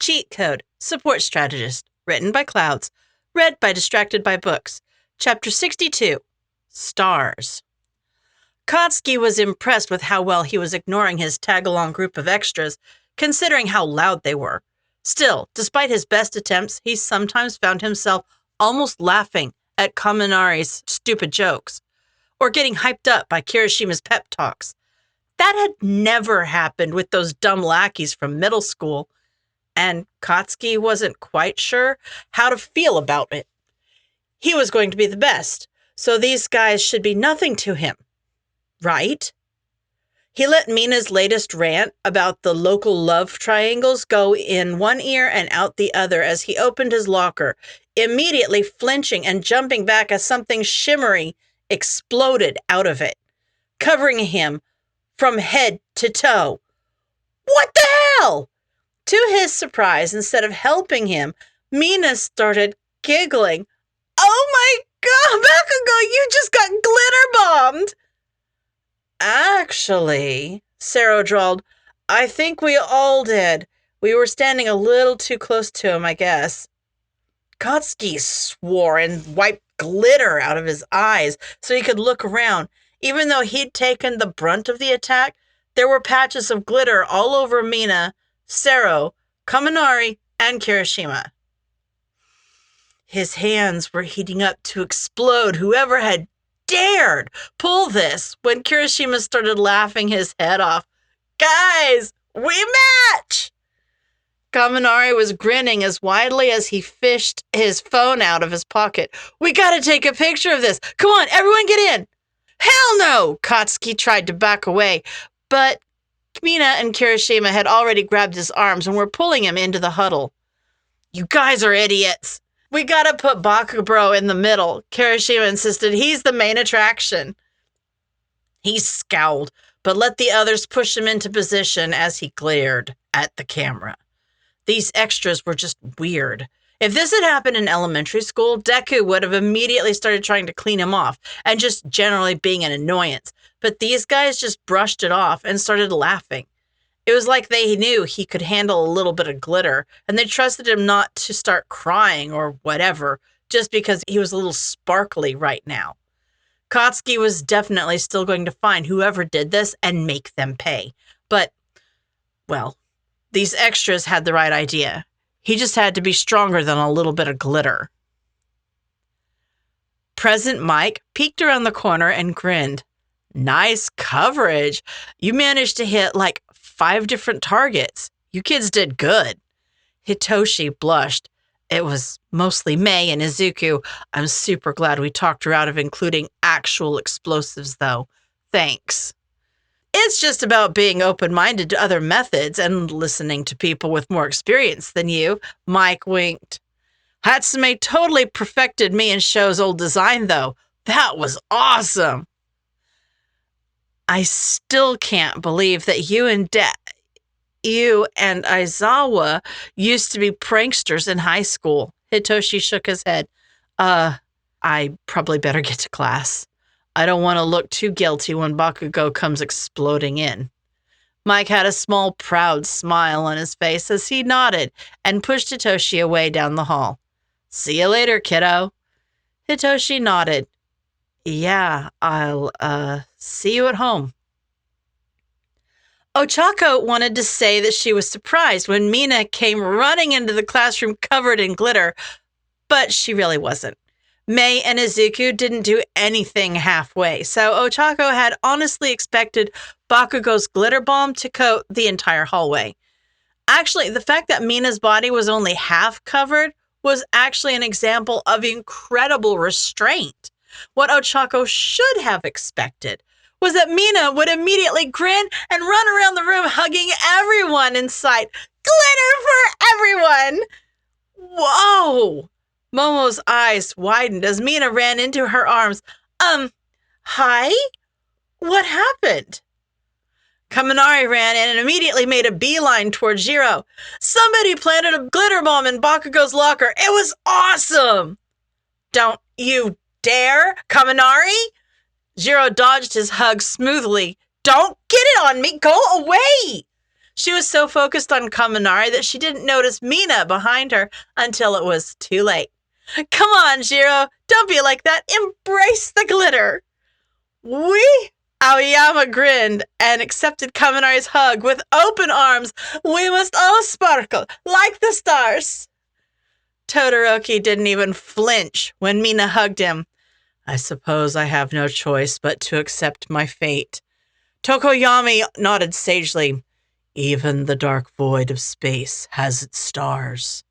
Cheat Code, Support Strategist, written by Clouds, read by Distracted by Books. Chapter 62, Stars. Ch62 was impressed with how well he was ignoring his tag-along group of extras, considering how loud they were. Still, despite his best attempts, he sometimes found himself almost laughing at Kaminari's stupid jokes, or getting hyped up by Kirishima's pep talks. That had never happened with those dumb lackeys from middle school, and Ch62 wasn't quite sure how to feel about it. He was going to be the best, so these guys should be nothing to him, right? He let Mina's latest rant about the local love triangles go in one ear and out the other as he opened his locker, immediately flinching and jumping back as something shimmery exploded out of it, covering him from head to toe. What the hell? To his surprise, instead of helping him, Mina started giggling. Oh my God, Bakugo, you just got glitter bombed! Actually, Sero drawled, I think we all did. We were standing a little too close to him, I guess. Ch62 swore and wiped glitter out of his eyes so he could look around. Even though he'd taken the brunt of the attack, there were patches of glitter all over Mina, Sero, Kaminari, and Kirishima. His hands were heating up to explode. Whoever had dared pull this when Kirishima started laughing his head off. Guys, we match! Kaminari was grinning as widely as he fished his phone out of his pocket. We gotta take a picture of this. Come on, everyone get in. Hell no! Ch62 tried to back away, but Mina and Kirishima had already grabbed his arms and were pulling him into the huddle. You guys are idiots. We gotta put Bakubro in the middle, Kirishima insisted. He's the main attraction. He scowled, but let the others push him into position as he glared at the camera. These extras were just weird. If this had happened in elementary school, Deku would have immediately started trying to clean him off and just generally being an annoyance. But these guys just brushed it off and started laughing. It was like they knew he could handle a little bit of glitter, and they trusted him not to start crying or whatever, just because he was a little sparkly right now. Ch62 was definitely still going to find whoever did this and make them pay. But, well, these extras had the right idea. He just had to be stronger than a little bit of glitter. Present Mike peeked around the corner and grinned. Nice coverage. You managed to hit like 5 different targets. You kids did good. Hitoshi blushed. It was mostly Mei and Izuku. I'm super glad we talked her out of including actual explosives, though. Thanks. It's just about being open-minded to other methods and listening to people with more experience than you, Mike winked. Hatsume totally perfected me and Sho's old design, though. That was awesome. I still can't believe that you and Aizawa used to be pranksters in high school. Hitoshi shook his head. I probably better get to class. I don't want to look too guilty when Bakugo comes exploding in. Mike had a small, proud smile on his face as he nodded and pushed Hitoshi away down the hall. See you later, kiddo. Hitoshi nodded. Yeah, I'll, see you at home. Ochako wanted to say that she was surprised when Mina came running into the classroom covered in glitter, but she really wasn't. Mei and Izuku didn't do anything halfway, so Ochako had honestly expected Bakugo's glitter bomb to coat the entire hallway. Actually, the fact that Mina's body was only half covered was actually an example of incredible restraint. What Ochako should have expected was that Mina would immediately grin and run around the room hugging everyone in sight. Glitter for everyone! Whoa! Momo's eyes widened as Mina ran into her arms. Hi? What happened? Kaminari ran in and immediately made a beeline towards Jiro. Somebody planted a glitter bomb in Bakugo's locker. It was awesome! Don't you dare, Kaminari! Jiro dodged his hug smoothly. Don't get it on me! Go away! She was so focused on Kaminari that she didn't notice Mina behind her until it was too late. Come on, Jiro, don't be like that. Embrace the glitter. We? Aoyama grinned and accepted Kaminari's hug with open arms. We must all sparkle like the stars. Todoroki didn't even flinch when Mina hugged him. I suppose I have no choice but to accept my fate. Tokoyami nodded sagely. Even the dark void of space has its stars.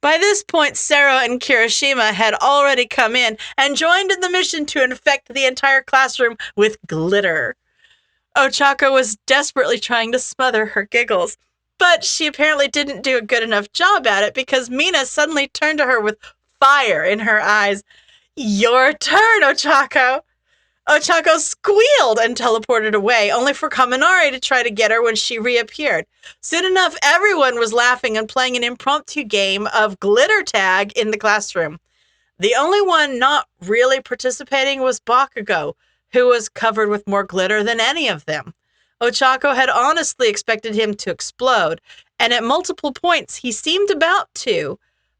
By this point, Sero and Kirishima had already come in and joined in the mission to infect the entire classroom with glitter. Ochako was desperately trying to smother her giggles, but she apparently didn't do a good enough job at it because Mina suddenly turned to her with fire in her eyes. Your turn, Ochako! Ochako squealed and teleported away, only for Kaminari to try to get her when she reappeared. Soon enough, everyone was laughing and playing an impromptu game of glitter tag in the classroom. The only one not really participating was Bakugo, who was covered with more glitter than any of them. Ochako had honestly expected him to explode, and at multiple points he seemed about to.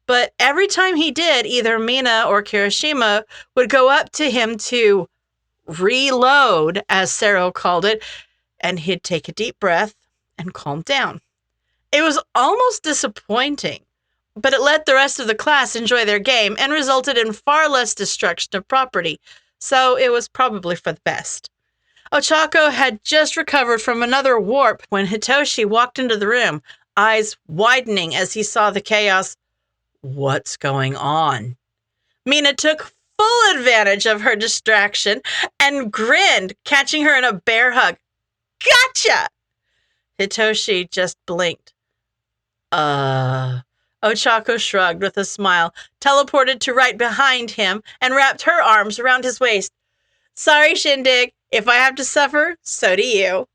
But every time he did, either Mina or Kirishima would go up to him to reload, as Sero called it, and he'd take a deep breath and calm down. It was almost disappointing, but it let the rest of the class enjoy their game and resulted in far less destruction of property, so it was probably for the best. Ochako had just recovered from another warp when Hitoshi walked into the room, eyes widening as he saw the chaos. What's going on? Mina took full advantage of her distraction and grinned, catching her in a bear hug. Gotcha! Hitoshi just blinked. Ochako shrugged with a smile, teleported to right behind him, and wrapped her arms around his waist. Sorry, Shindig. If I have to suffer, so do you.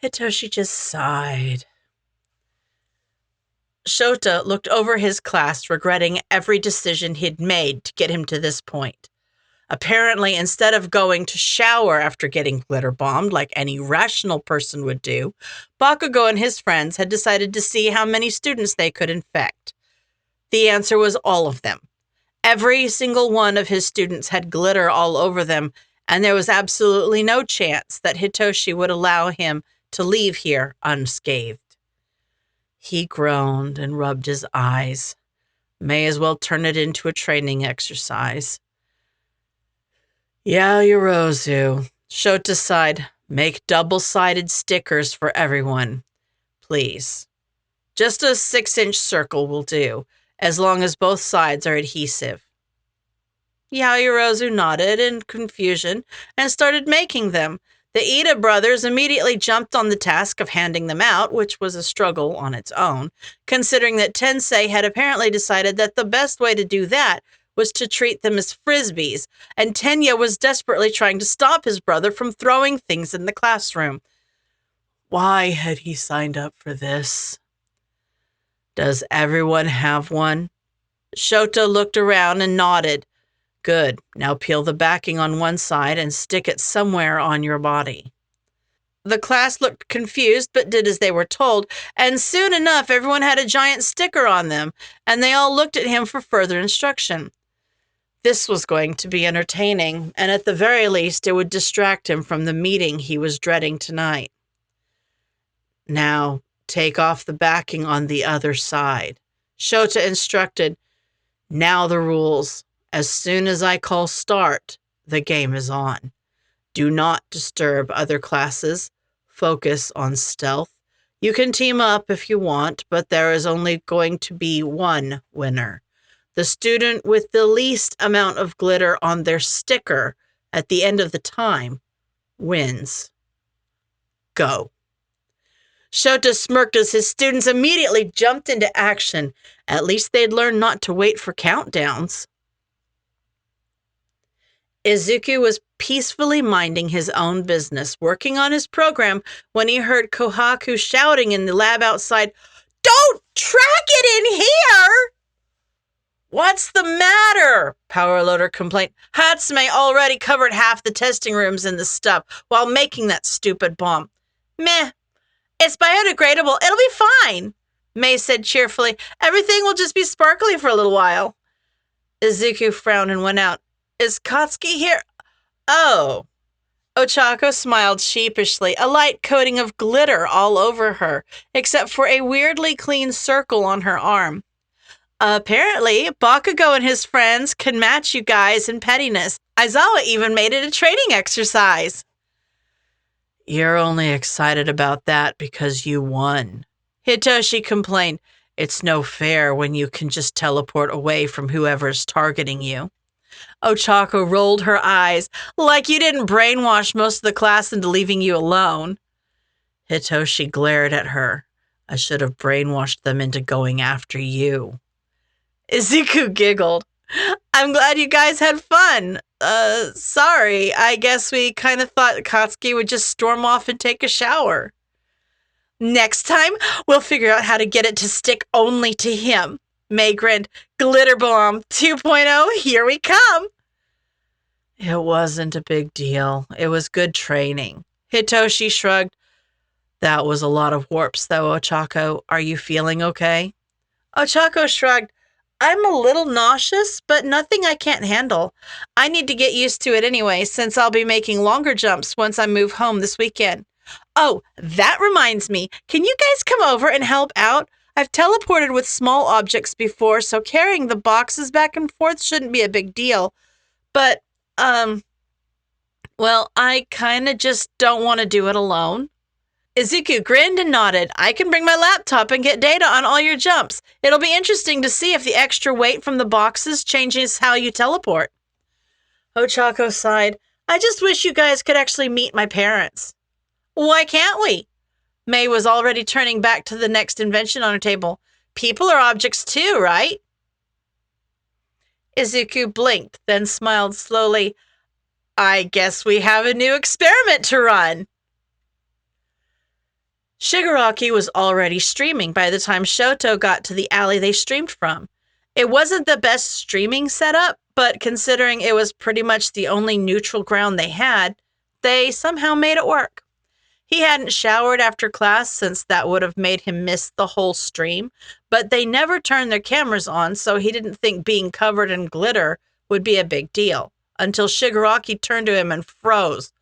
Hitoshi just sighed. Shota looked over his class, regretting every decision he'd made to get him to this point. Apparently, instead of going to shower after getting glitter bombed like any rational person would do, Bakugo and his friends had decided to see how many students they could infect. The answer was all of them. Every single one of his students had glitter all over them, and there was absolutely no chance that Hitoshi would allow him to leave here unscathed. He groaned and rubbed his eyes. May as well turn it into a training exercise. Yaoyorozu, Shota sighed. Make double-sided stickers for everyone. Please. Just a 6-inch circle will do, as long as both sides are adhesive. Yaoyorozu nodded in confusion and started making them. The Ida brothers immediately jumped on the task of handing them out, which was a struggle on its own, considering that Tensei had apparently decided that the best way to do that was to treat them as frisbees, and Tenya was desperately trying to stop his brother from throwing things in the classroom. Why had he signed up for this? Does everyone have one? Shota looked around and nodded. Good. Now peel the backing on one side and stick it somewhere on your body. The class looked confused, but did as they were told, and soon enough everyone had a giant sticker on them, and they all looked at him for further instruction. This was going to be entertaining, and at the very least it would distract him from the meeting he was dreading tonight. Now, take off the backing on the other side. Shota instructed. Now the rules. As soon as I call start, the game is on. Do not disturb other classes. Focus on stealth. You can team up if you want, but there is only going to be one winner. The student with the least amount of glitter on their sticker at the end of the time wins. Go. Shota smirked as his students immediately jumped into action. At least they'd learned not to wait for countdowns. Izuku was peacefully minding his own business, working on his program, when he heard Kohaku shouting in the lab outside, "Don't track it in here!" "What's the matter?" Powerloader complained. "Hatsume already covered half the testing rooms in the stuff while making that stupid bomb." "Meh. It's biodegradable. It'll be fine, May said cheerfully. Everything will just be sparkly for a little while. Izuku frowned and went out. Is Katsuki here? Oh. Ochako smiled sheepishly, a light coating of glitter all over her, except for a weirdly clean circle on her arm. Apparently, Bakugo and his friends can match you guys in pettiness. Aizawa even made it a training exercise. You're only excited about that because you won, Hitoshi complained. It's no fair when you can just teleport away from whoever's targeting you. Ochako rolled her eyes, like you didn't brainwash most of the class into leaving you alone. Hitoshi glared at her. I should have brainwashed them into going after you. Izuku giggled. I'm glad you guys had fun. Sorry, I guess we kind of thought Katsuki would just storm off and take a shower. Next time, we'll figure out how to get it to stick only to him. May grinned. Glitter Bomb 2.0, here we come. It wasn't a big deal. It was good training. Hitoshi shrugged. That was a lot of warps, though, Ochako. Are you feeling okay? Ochako shrugged. I'm a little nauseous, but nothing I can't handle. I need to get used to it anyway, since I'll be making longer jumps once I move home this weekend. Oh, that reminds me. Can you guys come over and help out? I've teleported with small objects before, so carrying the boxes back and forth shouldn't be a big deal. But, well, I kind of just don't want to do it alone. Izuku grinned and nodded. I can bring my laptop and get data on all your jumps. It'll be interesting to see if the extra weight from the boxes changes how you teleport. Ochako sighed. I just wish you guys could actually meet my parents. Why can't we? May was already turning back to the next invention on her table. People are objects too, right? Izuku blinked, then smiled slowly. I guess we have a new experiment to run. Shigaraki was already streaming by the time Shoto got to the alley they streamed from. It wasn't the best streaming setup, but considering it was pretty much the only neutral ground they had, they somehow made it work. He hadn't showered after class since that would have made him miss the whole stream, but they never turned their cameras on, so he didn't think being covered in glitter would be a big deal, until Shigaraki turned to him and froze.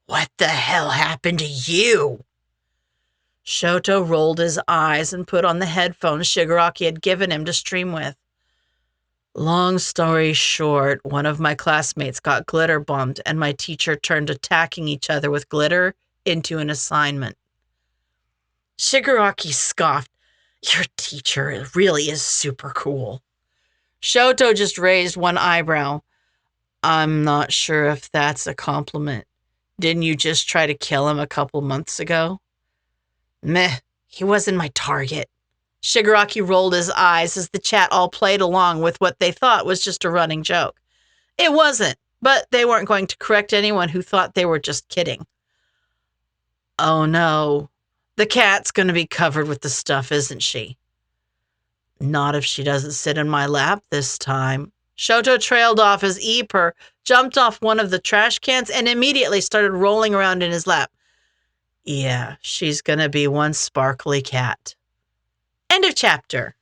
What the hell happened to you? Shoto rolled his eyes and put on the headphones Shigaraki had given him to stream with. Long story short, one of my classmates got glitter bombed and my teacher turned attacking each other with glitter into an assignment. Shigaraki scoffed. Your teacher really is super cool. Shoto just raised one eyebrow. I'm not sure if that's a compliment. Didn't you just try to kill him a couple months ago? Meh, he wasn't my target. Shigaraki rolled his eyes as the chat all played along with what they thought was just a running joke. It wasn't, but they weren't going to correct anyone who thought they were just kidding. Oh no, the cat's going to be covered with the stuff, isn't she? Not if she doesn't sit in my lap this time. Shoto trailed off as Eeper jumped off one of the trash cans and immediately started rolling around in his lap. Yeah, she's going to be one sparkly cat. End of chapter.